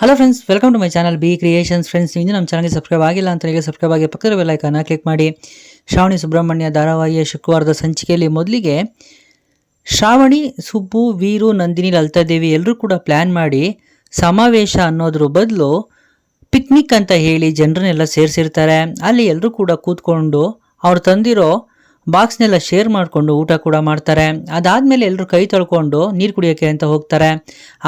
Hello friends, welcome to my channel B creations. Friends, ಇಂದು ನಮ್ಮ ಚಾನಲ್ಗೆ ಸಬ್ಸ್ಕ್ರೈಬ್ ಆಗಿಲ್ಲ ಅಂತ ಹೇಳಿ ಸಬ್ಸ್ಕ್ರೈಬ್ ಆಗಿ ಪಕ್ಕದ ಬೆಲ್ ಐಕಾನ್ನ ಕ್ಲಿಕ್ ಮಾಡಿ. ಶ್ರಾವಣಿ ಸುಬ್ರಹ್ಮಣ್ಯ ಧಾರಾವಾಹಿಯ ಶುಕ್ರವಾರದ ಸಂಚಿಕೆಯಲ್ಲಿ ಮೊದಲಿಗೆ ಶ್ರಾವಣಿ, ಸುಬ್ಬು, ವೀರು, ನಂದಿನಿ, ಲಲಿತಾದೇವಿ ಎಲ್ಲರೂ ಕೂಡ ಪ್ಲ್ಯಾನ್ ಮಾಡಿ ಸಮಾವೇಶ ಅನ್ನೋದ್ರ ಬದಲು ಪಿಕ್ನಿಕ್ ಅಂತ ಹೇಳಿ ಜನರನ್ನೆಲ್ಲ ಸೇರಿಸಿರ್ತಾರೆ. ಅಲ್ಲಿ ಎಲ್ಲರೂ ಕೂಡ ಕೂತ್ಕೊಂಡು ಅವ್ರು ತಂದಿರೋ ಬಾಕ್ಸ್ನೆಲ್ಲ ಶೇರ್ ಮಾಡಿಕೊಂಡು ಊಟ ಕೂಡ ಮಾಡ್ತಾರೆ. ಅದಾದಮೇಲೆ ಎಲ್ಲರೂ ಕೈ ತೊಳ್ಕೊಂಡು ನೀರು ಕುಡಿಯೋಕ್ಕೆ ಅಂತ ಹೋಗ್ತಾರೆ.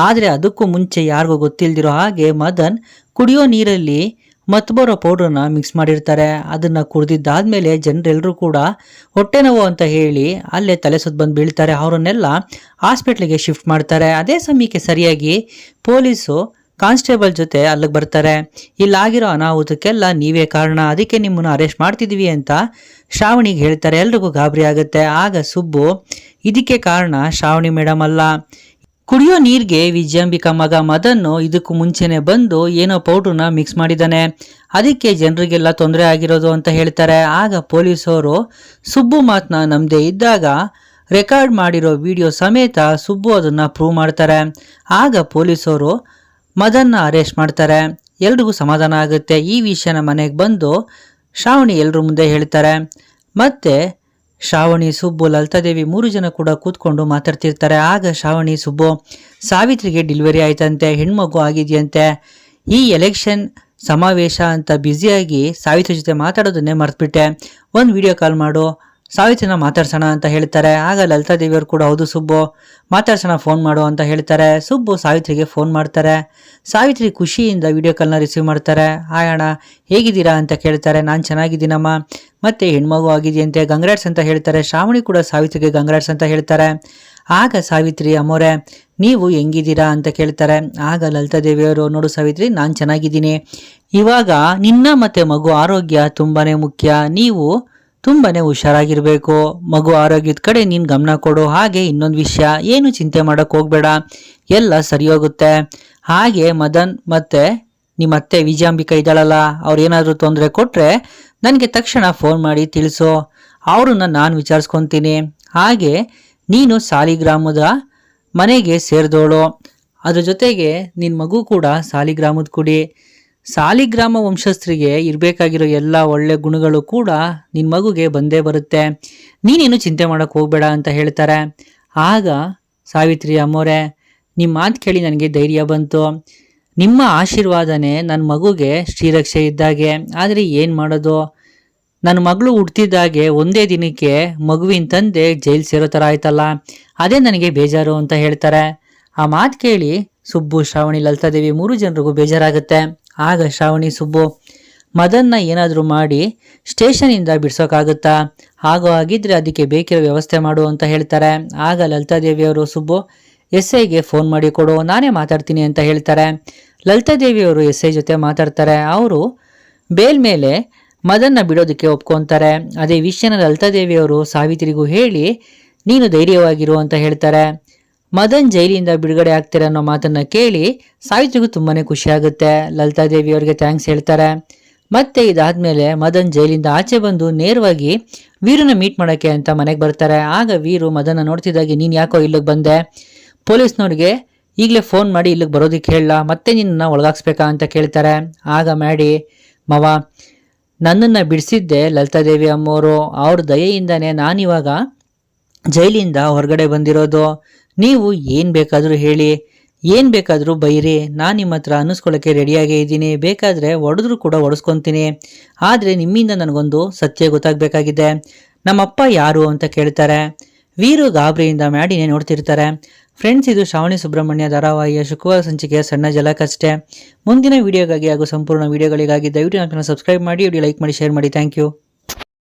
ಆದರೆ ಅದಕ್ಕೂ ಮುಂಚೆ ಯಾರಿಗೂ ಗೊತ್ತಿಲ್ದಿರೋ ಹಾಗೆ ಮದನ್ ಕುಡಿಯೋ ನೀರಲ್ಲಿ ಮತ್ತೊಬ್ಬರ ಪೌಡ್ರನ್ನ ಮಿಕ್ಸ್ ಮಾಡಿರ್ತಾರೆ. ಅದನ್ನು ಕುಡಿದಿದ್ದಾದ್ಮೇಲೆ ಜನರೆಲ್ಲರೂ ಕೂಡ ಹೊಟ್ಟೆ ನೋವು ಅಂತ ಹೇಳಿ ಅಲ್ಲೇ ತಲೆ ಸುತ್ತ ಬಂದು ಬೀಳ್ತಾರೆ. ಅವರನ್ನೆಲ್ಲ ಹಾಸ್ಪಿಟ್ಲಿಗೆ ಶಿಫ್ಟ್ ಮಾಡ್ತಾರೆ. ಅದೇ ಸಮಯಕ್ಕೆ ಸರಿಯಾಗಿ ಪೊಲೀಸು ಕಾನ್ಸ್ಟೇಬಲ್ ಜೊತೆ ಅಲ್ಲಿಗೆ ಬರ್ತಾರೆ. ಇಲ್ಲಾಗಿರೋ ಅನಾಹುತಕ್ಕೆಲ್ಲ ನೀವೇ ಕಾರಣ, ಅದಕ್ಕೆ ನಿಮ್ಮನ್ನು ಅರೆಸ್ಟ್ ಮಾಡ್ತಿದ್ದೀವಿ ಅಂತ ಶ್ರಾವಣಿಗೆ ಹೇಳ್ತಾರೆ. ಎಲ್ರಿಗೂ ಗಾಬರಿ ಆಗುತ್ತೆ. ಆಗ ಸುಬ್ಬು, ಇದಕ್ಕೆ ಕಾರಣ ಶ್ರಾವಣಿ ಮೇಡಮ್ ಅಲ್ಲ, ಕುಡಿಯೋ ನೀರಿಗೆ ವಿಜಯಾಂಬಿಕಾ ಮಗ ಮದನ್ನು ಇದಕ್ಕೂ ಮುಂಚೆನೆ ಬಂದು ಏನೋ ಪೌಡ್ರನ್ನ ಮಿಕ್ಸ್ ಮಾಡಿದ್ದಾನೆ, ಅದಕ್ಕೆ ಜನರಿಗೆಲ್ಲ ತೊಂದರೆ ಆಗಿರೋದು ಅಂತ ಹೇಳ್ತಾರೆ. ಆಗ ಪೊಲೀಸವರು ಸುಬ್ಬು ಮಾತನ್ನ ನಂಬದೇ ಇದ್ದಾಗ ರೆಕಾರ್ಡ್ ಮಾಡಿರೋ ವಿಡಿಯೋ ಸಮೇತ ಸುಬ್ಬು ಅದನ್ನು ಪ್ರೂವ್ ಮಾಡ್ತಾರೆ. ಆಗ ಪೊಲೀಸವರು ಮದನ್ನ ಅರೆಸ್ಟ್ ಮಾಡ್ತಾರೆ. ಎಲ್ರಿಗೂ ಸಮಾಧಾನ ಆಗುತ್ತೆ. ಈ ವಿಷಯನ ಮನೆಗೆ ಬಂದು ಶ್ರಾವಣಿ ಎಲ್ಲರ ಮುಂದೆ ಹೇಳ್ತಾರೆ. ಮತ್ತೆ ಶ್ರಾವಣಿ, ಸುಬ್ಬು, ಲಲಿತಾದೇವಿ 3 ಜನ ಕೂಡ ಕೂತ್ಕೊಂಡು ಮಾತಾಡ್ತಿರ್ತಾರೆ. ಆಗ ಶ್ರಾವಣಿ, ಸುಬ್ಬು, ಸಾವಿತ್ರಿಗೆ ಡೆಲಿವರಿ ಆಯ್ತಂತೆ, ಹೆಣ್ಮಗು ಆಗಿದೆಯಂತೆ, ಈ ಎಲೆಕ್ಷನ್ ಸಮಾವೇಶ ಅಂತ ಬ್ಯುಸಿಯಾಗಿ ಸಾವಿತ್ರಿ ಜೊತೆ ಮಾತಾಡೋದನ್ನೇ ಮರ್ತ್ಬಿಟ್ಟೆ, ಒಂದು ವಿಡಿಯೋ ಕಾಲ್ ಮಾಡು, ಸಾವಿತ್ರಿನ ಮಾತಾಡ್ಸೋಣ ಅಂತ ಹೇಳ್ತಾರೆ. ಆಗ ಲಲಿತಾದೇವಿಯವರು ಕೂಡ, ಹೌದು ಸುಬ್ಬು, ಮಾತಾಡ್ಸೋಣ, ಫೋನ್ ಮಾಡು ಅಂತ ಹೇಳ್ತಾರೆ. ಸುಬ್ಬು ಸಾವಿತ್ರಿಗೆ ಫೋನ್ ಮಾಡ್ತಾರೆ. ಸಾವಿತ್ರಿ ಖುಷಿಯಿಂದ ವಿಡಿಯೋ ಕಾಲ್ನ ರಿಸೀವ್ ಮಾಡ್ತಾರೆ. ಹಾಯ್ ಅಣ್ಣ, ಹೇಗಿದ್ದೀರಾ ಅಂತ ಕೇಳ್ತಾರೆ. ನಾನು ಚೆನ್ನಾಗಿದ್ದೀನಮ್ಮ, ಮತ್ತೆ ಹೆಣ್ಮಗು ಆಗಿದೆಯಂತೆ, ಗಂಗ್ರಾಟ್ಸ್ ಅಂತ ಹೇಳ್ತಾರೆ. ಶ್ರಾವಣಿ ಕೂಡ ಸಾವಿತ್ರಿಗೆ ಗಂಗ್ರಾಟ್ಸ್ ಅಂತ ಹೇಳ್ತಾರೆ. ಆಗ ಸಾವಿತ್ರಿ, ಅಮ್ಮೋರೆ ನೀವು ಹೆಂಗಿದ್ದೀರಾ ಅಂತ ಕೇಳ್ತಾರೆ. ಆಗ ಲಲಿತಾದೇವಿಯವರು, ನೋಡು ಸಾವಿತ್ರಿ, ನಾನು ಚೆನ್ನಾಗಿದ್ದೀನಿ, ಇವಾಗ ನಿನ್ನ ಮತ್ತೆ ಮಗು ಆರೋಗ್ಯ ತುಂಬಾನೇ ಮುಖ್ಯ, ನೀವು ತುಂಬಾನೇ ಹುಷಾರಾಗಿರ್ಬೇಕು, ಮಗು ಆರೋಗ್ಯದ ಕಡೆ ನೀನು ಗಮನ ಕೊಡು. ಹಾಗೆ ಇನ್ನೊಂದು ವಿಷಯ, ಏನು ಚಿಂತೆ ಮಾಡಕ್ ಹೋಗ್ಬೇಡ, ಎಲ್ಲ ಸರಿ ಹೋಗುತ್ತೆ. ಹಾಗೆ ಮದನ್ ಮತ್ತೆ ನಿಮ್ಮ ಅತ್ತೆ ವಿಜಯಾಂಬಿಕಾ ಇದ್ದಾಳಲ್ಲ, ಅವ್ರು ಏನಾದರೂ ತೊಂದರೆ ಕೊಟ್ರೆ ನನಗೆ ತಕ್ಷಣ ಫೋನ್ ಮಾಡಿ ತಿಳಿಸು, ಅವ್ರನ್ನ ನಾನು ವಿಚಾರಿಸ್ಕೊತೀನಿ. ಹಾಗೆ ನೀನು ಸಾಲಿಗ್ರಾಮದ ಮನೆಗೆ ಸೇರಿದೋಳು, ಅದ್ರ ಜೊತೆಗೆ ನಿನ್ನ ಮಗು ಕೂಡ ಸಾಲಿಗ್ರಾಮದ ಕುಡಿ, ಸಾಲಿಗ್ರಾಮ ವಂಶಸ್ಥರಿಗೆ ಇರಬೇಕಾಗಿರೋ ಎಲ್ಲ ಒಳ್ಳೆ ಗುಣಗಳು ಕೂಡ ನಿನ್ನ ಮಗುಗೆ ಬಂದೇ ಬರುತ್ತೆ, ನೀನೇನು ಚಿಂತೆ ಮಾಡೋಕ್ಕೆ ಹೋಗ್ಬೇಡ ಅಂತ ಹೇಳ್ತಾರೆ. ಆಗ ಸಾವಿತ್ರಿ, ಅಮ್ಮೋರೆ ನಿಮ್ಮ ಮಾತು ಕೇಳಿ ನನಗೆ ಧೈರ್ಯ ಬಂತು, ನಿಮ್ಮ ಆಶೀರ್ವಾದನೇ ನನ್ನ ಮಗುಗೆ ಶ್ರೀರಕ್ಷೆ ಇದ್ದಾಗೆ. ಆದರೆ ಏನು ಮಾಡೋದು, ನನ್ನ ಮಗಳು ಹುಡ್ತಿದ್ದಾಗೆ ಒಂದೇ ದಿನಕ್ಕೆ ಮಗುವಿನ ತಂದೆ ಜೈಲು ಸೇರೋ ಥರ ಆಯ್ತಲ್ಲ, ಅದೇ ನನಗೆ ಬೇಜಾರು ಅಂತ ಹೇಳ್ತಾರೆ. ಆ ಮಾತು ಕೇಳಿ ಸುಬ್ಬು, ಶ್ರಾವಣಿ, ಲಲಿತಾದೇವಿ 3 ಜನರಿಗೂ ಬೇಜಾರಾಗುತ್ತೆ. ಆಗ ಶ್ರಾವಣಿ, ಸುಬ್ಬು, ಮದನ್ನ ಏನಾದರೂ ಮಾಡಿ ಸ್ಟೇಷನಿಂದ ಬಿಡ್ಸೋಕ್ಕಾಗುತ್ತಾ, ಹಾಗೋ ಆಗಿದ್ರೆ ಅದಕ್ಕೆ ಬೇಕಿರೋ ವ್ಯವಸ್ಥೆ ಮಾಡು ಅಂತ ಹೇಳ್ತಾರೆ. ಆಗ ಲಲಿತಾದೇವಿಯವರು, ಸುಬ್ಬು, SIಗೆ ಫೋನ್ ಮಾಡಿ ಕೊಡು, ನಾನೇ ಮಾತಾಡ್ತೀನಿ ಅಂತ ಹೇಳ್ತಾರೆ. ಲಲಿತಾದೇವಿಯವರು SI ಜೊತೆ ಮಾತಾಡ್ತಾರೆ. ಅವರು ಬೇಲ್ ಮೇಲೆ ಮದನ್ನ ಬಿಡೋದಕ್ಕೆ ಒಪ್ಕೊತಾರೆ. ಅದೇ ವಿಷಯನ ಲಲಿತಾದೇವಿಯವರು ಸಾವಿತ್ರಿಗೂ ಹೇಳಿ ನೀನು ಧೈರ್ಯವಾಗಿರು ಅಂತ ಹೇಳ್ತಾರೆ. ಮದನ್ ಜೈಲಿಂದ ಬಿಡುಗಡೆ ಆಗ್ತಾರೆ ಅನ್ನೋ ಮಾತನ್ನ ಕೇಳಿ ಸಾವಿತ್ರಿಗೂ ತುಂಬಾನೇ ಖುಷಿ ಆಗುತ್ತೆ. ಲಲಿತಾದೇವಿ ಅವರಿಗೆ ಥ್ಯಾಂಕ್ಸ್ ಹೇಳ್ತಾರೆ. ಮತ್ತೆ ಇದಾದ್ಮೇಲೆ ಮದನ್ ಜೈಲಿಂದ ಆಚೆ ಬಂದು ನೇರವಾಗಿ ವೀರನ ಮೀಟ್ ಮಾಡೋಕ್ಕೆ ಅಂತ ಮನೆಗೆ ಬರ್ತಾರೆ. ಆಗ ವೀರು ಮದನ್ನ ನೋಡ್ತಿದ್ದಾಗೆ, ನೀನು ಯಾಕೋ ಇಲ್ಲಿಗೆ ಬಂದೆ, ಪೊಲೀಸ್ನವ್ರಿಗೆ ಈಗಲೇ ಫೋನ್ ಮಾಡಿ ಇಲ್ಲಿಗೆ ಬರೋದಕ್ಕೆ ಹೇಳಲ್ಲ, ಮತ್ತೆ ನಿನ್ನ ಒಳಗಾಕ್ಸ್ಬೇಕಾ ಅಂತ ಕೇಳ್ತಾರೆ. ಆಗ ಮಾಡಿ, ಮವ, ನನ್ನನ್ನು ಬಿಡಿಸಿದ್ದೆ ಲಲಿತಾದೇವಿ ಅಮ್ಮವರು, ಅವ್ರ ದಯೆಯಿಂದಾನೇ ನಾನಿವಾಗ ಜೈಲಿಂದ ಹೊರಗಡೆ ಬಂದಿರೋದು, ನೀವು ಏನು ಬೇಕಾದರೂ ಹೇಳಿ, ಏನು ಬೇಕಾದರೂ ಬೈರಿ, ನಾನು ನಿಮ್ಮ ಹತ್ರ ಅನ್ನಿಸ್ಕೊಳ್ಳೋಕ್ಕೆ ರೆಡಿಯಾಗೇ ಇದ್ದೀನಿ, ಬೇಕಾದರೆ ಹೊಡೆದ್ರೂ ಕೂಡ ಹೊಡೆಸ್ಕೊತೀನಿ, ಆದರೆ ನಿಮ್ಮಿಂದ ನನಗೊಂದು ಸತ್ಯ ಗೊತ್ತಾಗಬೇಕಾಗಿದೆ, ನಮ್ಮಪ್ಪ ಯಾರು ಅಂತ ಕೇಳ್ತಾರೆ. ವೀರು ಗಾಬರಿಯಿಂದ ಮ್ಯಾಡಿನೇ ನೋಡ್ತಿರ್ತಾರೆ. ಫ್ರೆಂಡ್ಸ್, ಇದು ಶ್ರಾವಣಿ ಸುಬ್ರಹ್ಮಣ್ಯ ಧಾರಾವಾಹಿಯ ಶುಕ್ರವಾರ ಸಂಚಿಕೆಯ ಸಣ್ಣ ಜಲಕಷ್ಟೇ. ಮುಂದಿನ ವಿಡಿಯೋಗಾಗಿ ಹಾಗೂ ಸಂಪೂರ್ಣ ವಿಡಿಯೋಗಳಿಗಾಗಿ ದಯವಿಟ್ಟು ನನ್ನ ಸಬ್ಸ್ಕ್ರೈಬ್ ಮಾಡಿ, ವಿಡಿಯೋ ಲೈಕ್ ಮಾಡಿ, ಶೇರ್ ಮಾಡಿ. Thank you.